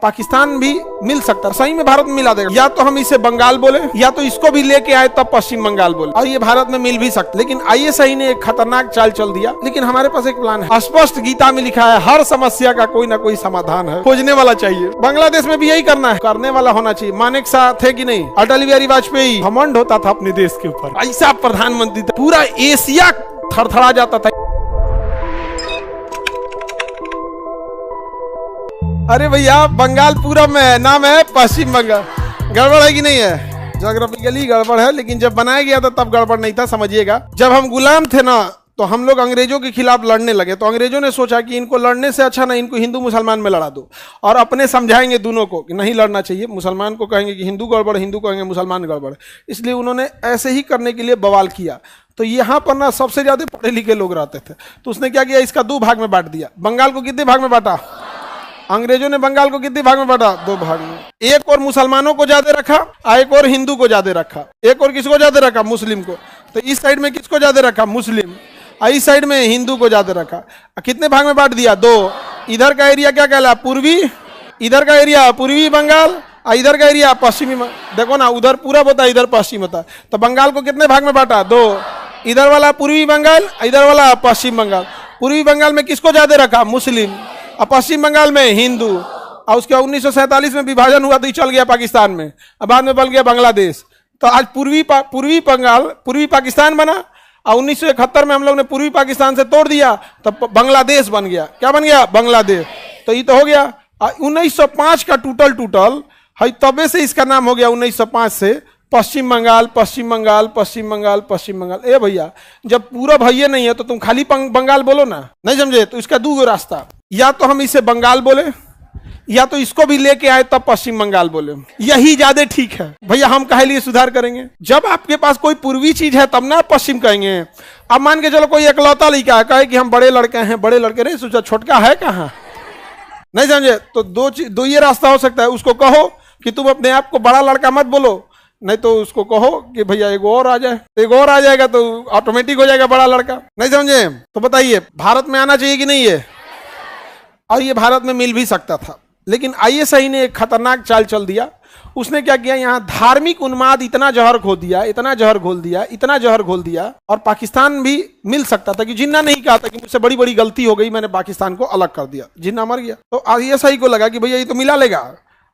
पाकिस्तान भी मिल सकता है, सही में भारत में मिला देगा। या तो हम इसे बंगाल बोले, या तो इसको भी लेके आए तब पश्चिम बंगाल बोले, और ये भारत में मिल भी सकता। लेकिन आईएसआई ने एक खतरनाक चाल चल दिया। लेकिन हमारे पास एक प्लान है, स्पष्ट गीता में लिखा है, हर समस्या का कोई ना कोई समाधान है, खोजने वाला चाहिए। बांग्लादेश में भी यही करना है, करने वाला होना चाहिए। मानेक शाह थे कि नहीं, अटल बिहारी वाजपेयी, घमंड होता था अपने देश के ऊपर, ऐसा प्रधानमंत्री था, पूरा एशिया थरथरा जाता था। अरे भैया बंगाल पूरब में है, नाम है पश्चिम बंगाल। गड़बड़ है कि नहीं है? ज्योग्राफिकली गड़बड़ है, लेकिन जब बनाया गया था तब गड़बड़ नहीं था, समझिएगा। जब हम गुलाम थे ना, तो हम लोग अंग्रेजों के खिलाफ लड़ने लगे, तो अंग्रेजों ने सोचा कि इनको लड़ने से अच्छा ना इनको हिंदू मुसलमान में लड़ा दो, और अपने समझाएंगे दोनों को कि नहीं लड़ना चाहिए। मुसलमान को कहेंगे कि हिंदू गड़बड़, हिंदू कहेंगे मुसलमान गड़बड़। इसलिए उन्होंने ऐसे ही करने के लिए बवाल किया। तो यहाँ पर ना सबसे ज्यादा पढ़े लिखे लोग रहते थे, तो उसने क्या किया, इसका 2 भाग में बांट दिया। बंगाल को कितने भाग में बांटा? अंग्रेजों ने बंगाल को कितने भाग में बांटा? 2 भाग में। एक और मुसलमानों को ज्यादा रखा, एक और हिंदू को ज्यादा रखा। एक और किसको ज्यादा रखा? मुस्लिम को। तो इस साइड में किसको ज्यादा रखा? मुस्लिम। इस साइड में हिंदू को ज्यादा रखा। कितने भाग में बांट दिया? 2। इधर का एरिया क्या कहला? पूर्वी। इधर का एरिया पूर्वी बंगाल, इधर का एरिया पश्चिमी। देखो ना, उधर पूरब होता है, इधर पश्चिम होता है। तो बंगाल को कितने भाग में बांटा? 2। इधर वाला पूर्वी बंगाल, इधर वाला पश्चिम बंगाल। पूर्वी बंगाल में किसको ज्यादा रखा? मुस्लिम। और पश्चिम बंगाल में हिंदू। और उसके 1947 में विभाजन हुआ तो चल गया पाकिस्तान में, और बाद में बन गया बांग्लादेश। तो आज पूर्वी बंगाल पूर्वी पाकिस्तान बना, और 1971 में हम लोग ने पूर्वी पाकिस्तान से तोड़ दिया, तो बांग्लादेश बन गया। क्या बन गया? बांग्लादेश। तो ये तो हो गया। 1905 का टूटल है, तबे से इसका नाम हो गया 1905 से पश्चिम बंगाल, पश्चिम बंगाल, पश्चिम बंगाल, पश्चिम बंगाल। ए भैया, जब पूरा भैया नहीं है तो तुम खाली बंगाल बोलो ना, नहीं समझे? तो इसका 2 रास्ता, या तो हम इसे बंगाल बोले, या तो इसको भी लेके आए तब पश्चिम बंगाल बोले। यही ज्यादा ठीक है भैया। हम काहे लिए सुधार करेंगे? जब आपके पास कोई पूर्वी चीज है तब ना पश्चिम कहेंगे। अब मान के चलो कोई एकलौता लड़का है, कहे कि हम बड़े लड़के हैं, बड़े लड़के नहीं, सोचा छोटका है कहाँ, नहीं समझे? तो दो ये रास्ता हो सकता है। उसको कहो कि तुम अपने आप को बड़ा लड़का मत बोलो, नहीं तो उसको कहो कि भैया एगो और आ जाए, एगो और आ जाएगा तो ऑटोमेटिक हो जाएगा बड़ा लड़का, नहीं समझे? तो बताइए, भारत में आना चाहिए कि नहीं है? और ये भारत में मिल भी सकता था। लेकिन आईएसआई ने एक खतरनाक चाल चल दिया। उसने क्या किया, यहाँ धार्मिक उन्माद इतना जहर घोल दिया, इतना जहर घोल दिया, इतना जहर घोल दिया। और पाकिस्तान भी मिल सकता था, कि जिन्ना नहीं कहा था कि मुझसे बड़ी बड़ी गलती हो गई, मैंने पाकिस्तान को अलग कर दिया, जिन्ना मर गया। तो आईएसआई को लगा कि भैया ये तो मिला लेगा,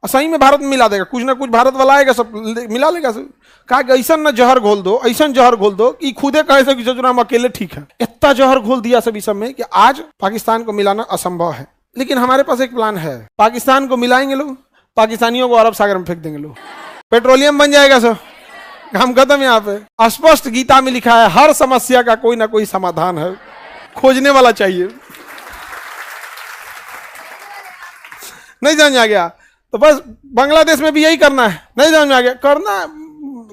सही में भारत में मिला देगा, कुछ ना कुछ भारत वाला आएगा, सब मिला लेगा। कहा कि ऐसा ना जहर घोल दो, ऐसा जहर घोल दो कि खुदे कहे से कि हम अकेले ठीक है। इतना जहर घोल दिया सभी सब में कि आज पाकिस्तान को मिलाना असंभव है। लेकिन हमारे पास एक प्लान है, पाकिस्तान को मिलाएंगे लोग, पाकिस्तानियों को अरब सागर में फेंक देंगे लोग, पेट्रोलियम बन जाएगा सब, हम खत्म। यहाँ पे स्पष्ट गीता में लिखा है, हर समस्या का कोई ना कोई समाधान है, खोजने वाला चाहिए। नहीं समझ आ गया? तो बस बांग्लादेश में भी यही करना है, नहीं समझ में आ गया?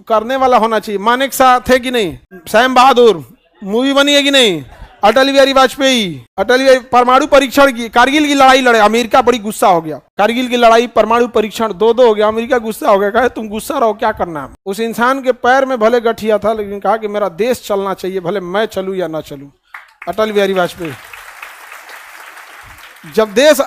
करने वाला होना चाहिए। मानेक शाह थे कि नहीं, सैम बहादुर मूवी बनी है कि नहीं, अटल बिहारी वाजपेयी, परमाणु परीक्षण की, कारगिल की लड़ाई लड़े, अमेरिका बड़ी गुस्सा हो गया। कारगिल की लड़ाई, परमाणु परीक्षण 2-2 हो गया, अमेरिका गुस्सा हो गया, कहा तुम गुस्सा रहो, क्या करना है। उस इंसान के पैर में भले गठिया था, लेकिन कहा कि मेरा देश चलना चाहिए, भले मैं चलूं या ना चलूं। अटल बिहारी वाजपेयी जब देश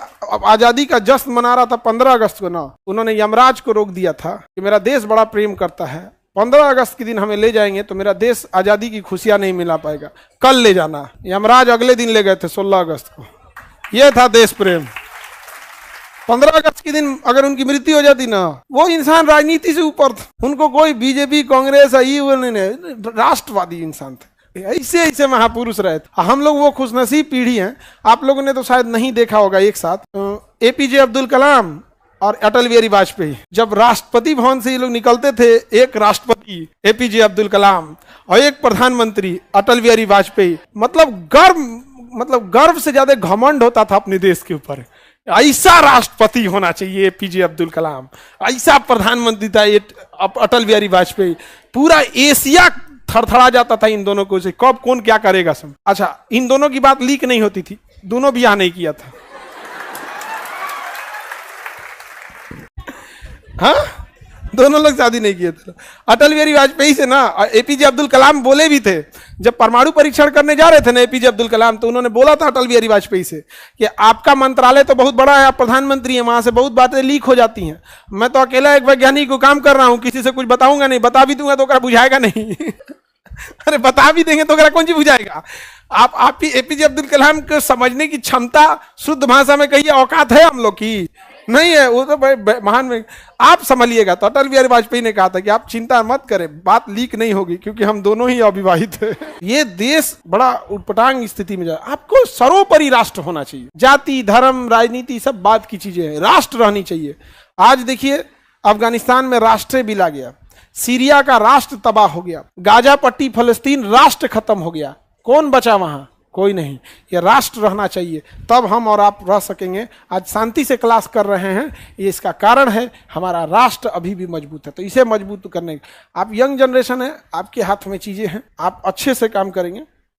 आजादी का जश्न मना रहा था 15 अगस्त को ना, उन्होंने यमराज को रोक दिया था कि मेरा देश बड़ा प्रेम करता है, 15 अगस्त के दिन हमें ले जाएंगे तो मेरा देश आजादी की खुशियां नहीं मिला पाएगा, कल ले जाना। यमराज अगले दिन ले गए थे 16 अगस्त को। यह था देश प्रेम। 15 अगस्त के दिन अगर उनकी मृत्यु हो जाती ना, वो इंसान राजनीति से ऊपर था, उनको कोई बीजेपी कांग्रेस राष्ट्रवादी इंसान थे, ऐसे महापुरुष रहे थे। हम लोग वो खुशनसीब पीढ़ी हैं। आप लोगों ने तो शायद नहीं देखा होगा, एक साथ एपीजे अब्दुल कलाम और अटल बिहारी वाजपेयी जब राष्ट्रपति भवन से ये लोग निकलते थे, एक राष्ट्रपति एपीजे अब्दुल कलाम और एक प्रधानमंत्री अटल बिहारी वाजपेयी, मतलब गर्व से ज्यादा घमंड होता था अपने देश के ऊपर। ऐसा राष्ट्रपति होना चाहिए एपीजे अब्दुल कलाम, ऐसा प्रधानमंत्री था अटल बिहारी वाजपेयी। पूरा एशिया थरथरा जाता था इन दोनों को, से कब कौन क्या करेगा सब। अच्छा, इन दोनों की बात लीक नहीं होती थी, दोनों ब्याह नहीं किया था। हाँ, दोनों लोग शादी नहीं किए थे। अटल बिहारी वाजपेयी से ना एपीजे अब्दुल कलाम बोले भी थे, जब परमाणु परीक्षण करने जा रहे थे ना एपीजे अब्दुल कलाम, तो उन्होंने बोला था अटल बिहारी वाजपेयी से कि आपका मंत्रालय तो बहुत बड़ा है, आप प्रधानमंत्री हैं, वहां से बहुत बातें लीक हो जाती हैं, मैं तो अकेला एक वैज्ञानिक को काम कर रहा हूं, किसी से कुछ बताऊंगा नहीं, बता भी दूंगा तो बुझाएगा नहीं। अरे बता भी देंगे तो कौन सी बुझाएगा। आप एपीजे अब्दुल कलाम को समझने की क्षमता शुद्ध भाषा में कहिए औकात है हम लोग की नहीं है, वो तो महान में आप समझिएगा। तो अटल बिहारी वाजपेयी ने कहा था कि आप चिंता मत करें, बात लीक नहीं होगी क्योंकि हम दोनों ही अविवाहित हैं। ये देश बड़ा उटपटांग स्थिति में जाए। आपको सर्वोपरि राष्ट्र होना चाहिए, जाति धर्म राजनीति सब बात की चीजें हैं, राष्ट्र रहनी चाहिए। आज देखिए अफगानिस्तान में राष्ट्र बिल आ गया, सीरिया का राष्ट्र तबाह हो गया, गाजा पट्टी फलस्तीन राष्ट्र खत्म हो गया, कौन बचा वहां? कोई नहीं। ये राष्ट्र रहना चाहिए, तब हम और आप रह सकेंगे। आज शांति से क्लास कर रहे हैं, ये इसका कारण है हमारा राष्ट्र अभी भी मजबूत है। तो इसे मजबूत करने, आप यंग जनरेशन है, आपके हाथ में चीजें हैं, आप अच्छे से काम करेंगे